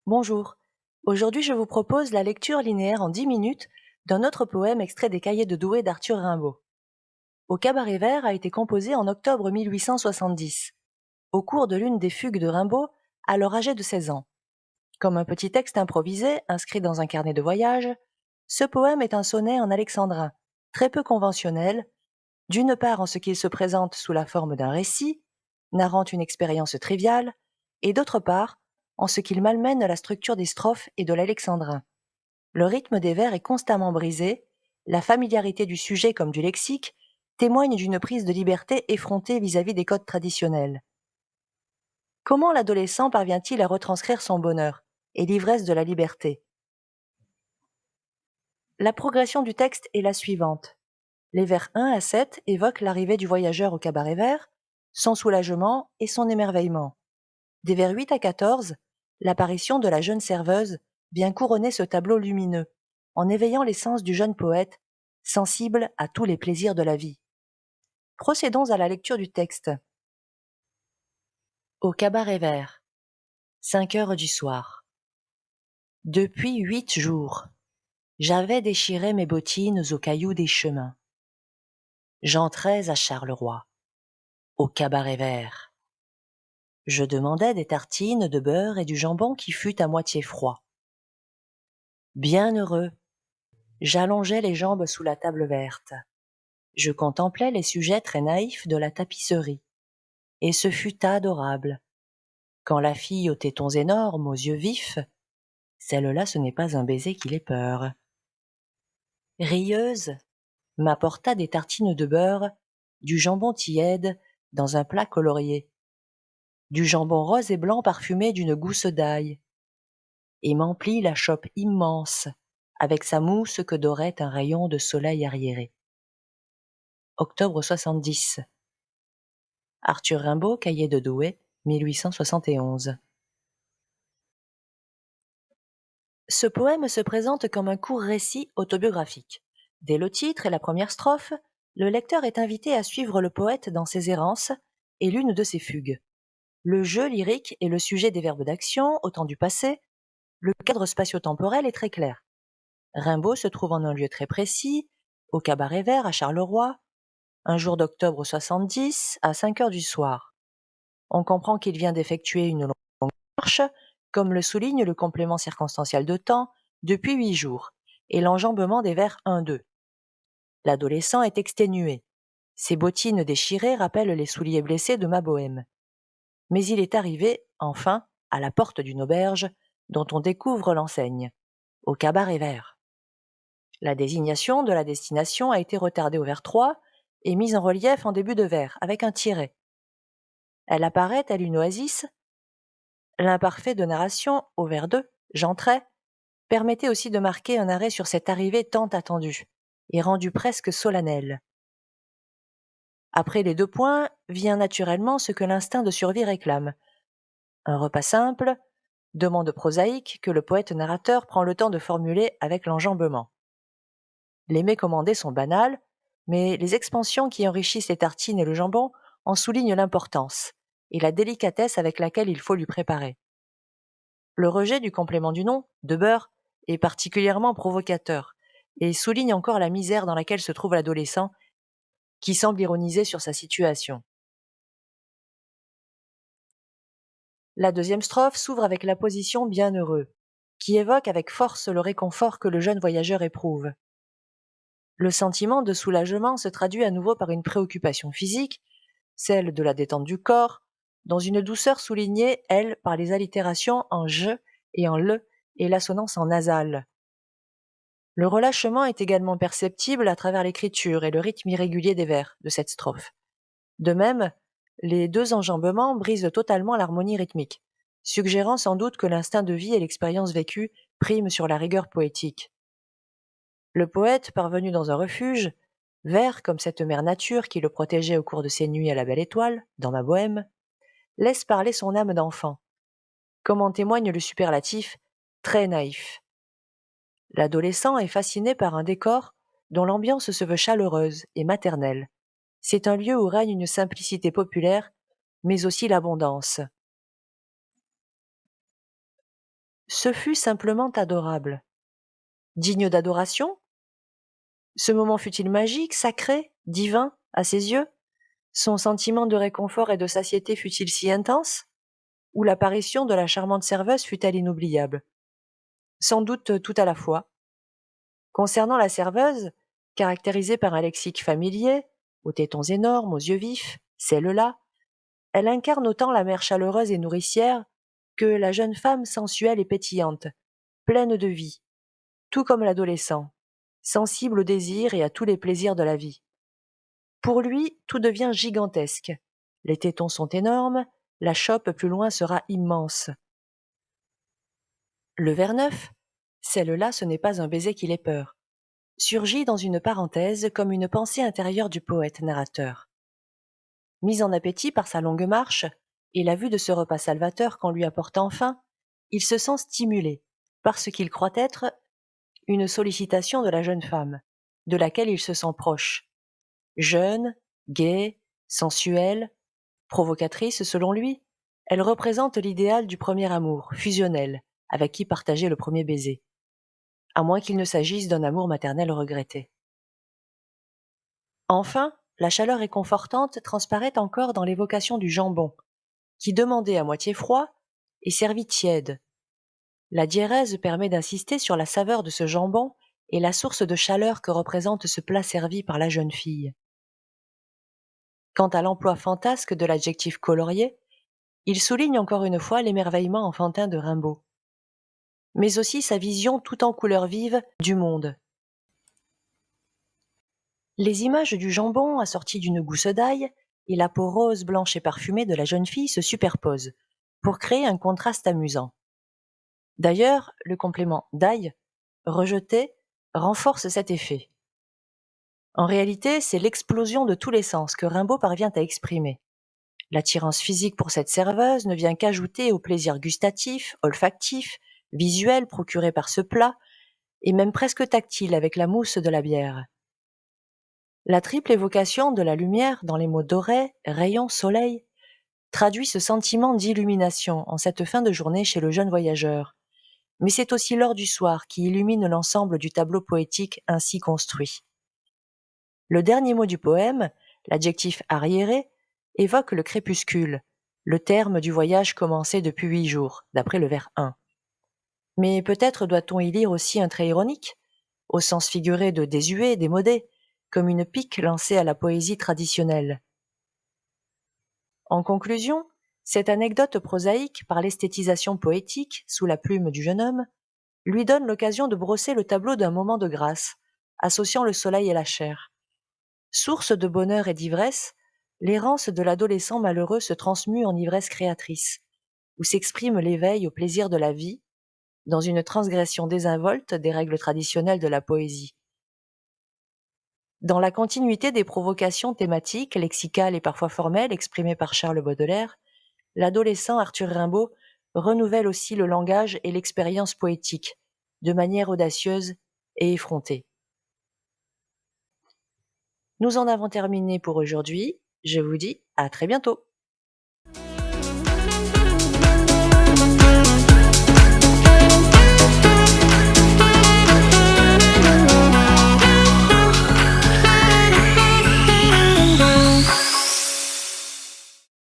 Bonjour. Aujourd'hui, je vous propose la lecture linéaire en 10 minutes d'un autre poème extrait des Cahiers de Douai d'Arthur Rimbaud. Au cabaret vert a été composé en octobre 1870, au cours de l'une des fugues de Rimbaud, alors âgé de 16 ans. Comme un petit texte improvisé, inscrit dans un carnet de voyage, ce poème est un sonnet en alexandrin, très peu conventionnel, d'une part en ce qu'il se présente sous la forme d'un récit, narrant une expérience triviale, et d'autre part en ce qu'il malmène la structure des strophes et de l'alexandrin. Le rythme des vers est constamment brisé, la familiarité du sujet comme du lexique témoigne d'une prise de liberté effrontée vis-à-vis des codes traditionnels. Comment l'adolescent parvient-il à retranscrire son bonheur et l'ivresse de la liberté? La progression du texte est la suivante. Les vers 1 à 7 évoquent l'arrivée du voyageur au cabaret vert, son soulagement et son émerveillement. Des vers 8 à 14, l'apparition de la jeune serveuse vient couronner ce tableau lumineux, en éveillant les sens du jeune poète, sensible à tous les plaisirs de la vie. Procédons à la lecture du texte. Au cabaret vert, 5 heures du soir. Depuis 8 jours, j'avais déchiré mes bottines aux cailloux des chemins. J'entrais à Charleroi, au cabaret vert. Je demandais des tartines de beurre et du jambon qui fut à moitié froid. Bien heureux, j'allongeais les jambes sous la table verte. Je contemplais les sujets très naïfs de la tapisserie. Et ce fut adorable. Quand la fille aux tétons énormes, aux yeux vifs, celle-là ce n'est pas un baiser qui l'ait peur, rieuse, m'apporta des tartines de beurre, du jambon tiède dans un plat colorié, du jambon rose et blanc parfumé d'une gousse d'ail, et m'emplit la chope immense avec sa mousse que dorait un rayon de soleil arriéré. Octobre 70. Arthur Rimbaud, Cahiers de Douai, 1871. Ce poème se présente comme un court récit autobiographique. Dès le titre et la première strophe, le lecteur est invité à suivre le poète dans ses errances et l'une de ses fugues. Le jeu lyrique est le sujet des verbes d'action au temps du passé. Le cadre spatio-temporel est très clair. Rimbaud se trouve en un lieu très précis, au cabaret vert à Charleroi, un jour d'octobre 70 à 5 heures du soir. On comprend qu'il vient d'effectuer une longue marche, comme le souligne le complément circonstanciel de temps, depuis 8 jours, et l'enjambement des vers 1-2. L'adolescent est exténué. Ses bottines déchirées rappellent les souliers blessés de ma bohème. Mais il est arrivé, enfin, à la porte d'une auberge, dont on découvre l'enseigne, au cabaret vert. La désignation de la destination a été retardée au vers 3 et mise en relief en début de vers, avec un tiret. Elle apparaît telle une oasis. L'imparfait de narration, au vers 2, j'entrais, permettait aussi de marquer un arrêt sur cette arrivée tant attendue, et rendue presque solennelle. Après les 2 points, vient naturellement ce que l'instinct de survie réclame. Un repas simple, demande prosaïque que le poète narrateur prend le temps de formuler avec l'enjambement. Les mets commandés sont banals, mais les expansions qui enrichissent les tartines et le jambon en soulignent l'importance et la délicatesse avec laquelle il faut lui préparer. Le rejet du complément du nom, de beurre, est particulièrement provocateur et souligne encore la misère dans laquelle se trouve l'adolescent qui semble ironiser sur sa situation. La deuxième strophe s'ouvre avec la position bienheureux, qui évoque avec force le réconfort que le jeune voyageur éprouve. Le sentiment de soulagement se traduit à nouveau par une préoccupation physique, celle de la détente du corps, dans une douceur soulignée, elle, par les allitérations en je et en le et l'assonance en nasale. Le relâchement est également perceptible à travers l'écriture et le rythme irrégulier des vers de cette strophe. De même, les 2 enjambements brisent totalement l'harmonie rythmique, suggérant sans doute que l'instinct de vie et l'expérience vécue priment sur la rigueur poétique. Le poète, parvenu dans un refuge, vert comme cette mère nature qui le protégeait au cours de ses nuits à la belle étoile, dans ma bohème, laisse parler son âme d'enfant, comme en témoigne le superlatif très naïf. L'adolescent est fasciné par un décor dont l'ambiance se veut chaleureuse et maternelle. C'est un lieu où règne une simplicité populaire, mais aussi l'abondance. Ce fut simplement adorable. Digne d'adoration? Ce moment fut-il magique, sacré, divin, à ses yeux? Son sentiment de réconfort et de satiété fut-il si intense? Ou l'apparition de la charmante serveuse fut-elle inoubliable? Sans doute tout à la fois. Concernant la serveuse, caractérisée par un lexique familier, aux tétons énormes, aux yeux vifs, celle-là, elle incarne autant la mère chaleureuse et nourricière que la jeune femme sensuelle et pétillante, pleine de vie, tout comme l'adolescent, sensible aux désirs et à tous les plaisirs de la vie. Pour lui, tout devient gigantesque. Les tétons sont énormes, la chope plus loin sera immense. Le vers neuf, celle-là ce n'est pas un baiser qui l'ait peur, surgit dans une parenthèse comme une pensée intérieure du poète narrateur. Mis en appétit par sa longue marche et la vue de ce repas salvateur qu'on lui apporte enfin, il se sent stimulé par ce qu'il croit être une sollicitation de la jeune femme, de laquelle il se sent proche. Jeune, gaie, sensuelle, provocatrice selon lui, elle représente l'idéal du premier amour, fusionnel, avec qui partager le premier baiser, à moins qu'il ne s'agisse d'un amour maternel regretté. Enfin, la chaleur réconfortante transparaît encore dans l'évocation du jambon, qui, demandé à moitié froid, est servi tiède. La diérèse permet d'insister sur la saveur de ce jambon et la source de chaleur que représente ce plat servi par la jeune fille. Quant à l'emploi fantasque de l'adjectif colorié, il souligne encore une fois l'émerveillement enfantin de Rimbaud, mais aussi sa vision tout en couleurs vives du monde. Les images du jambon assorties d'une gousse d'ail et la peau rose, blanche et parfumée de la jeune fille se superposent pour créer un contraste amusant. D'ailleurs, le complément d'ail, rejeté, renforce cet effet. En réalité, c'est l'explosion de tous les sens que Rimbaud parvient à exprimer. L'attirance physique pour cette serveuse ne vient qu'ajouter au plaisir gustatif, olfactif, visuel procuré par ce plat, et même presque tactile avec la mousse de la bière. La triple évocation de la lumière dans les mots dorés, rayon, soleil, traduit ce sentiment d'illumination en cette fin de journée chez le jeune voyageur. Mais c'est aussi l'heure du soir qui illumine l'ensemble du tableau poétique ainsi construit. Le dernier mot du poème, l'adjectif arriéré, évoque le crépuscule, le terme du voyage commencé depuis 8 jours, d'après le vers 1. Mais peut-être doit-on y lire aussi un trait ironique, au sens figuré de désuet, démodé, comme une pique lancée à la poésie traditionnelle. En conclusion, cette anecdote prosaïque, par l'esthétisation poétique, sous la plume du jeune homme, lui donne l'occasion de brosser le tableau d'un moment de grâce, associant le soleil et la chair. Source de bonheur et d'ivresse, l'errance de l'adolescent malheureux se transmue en ivresse créatrice, où s'exprime l'éveil au plaisir de la vie, dans une transgression désinvolte des règles traditionnelles de la poésie. Dans la continuité des provocations thématiques, lexicales et parfois formelles exprimées par Charles Baudelaire, l'adolescent Arthur Rimbaud renouvelle aussi le langage et l'expérience poétique, de manière audacieuse et effrontée. Nous en avons terminé pour aujourd'hui. Je vous dis à très bientôt.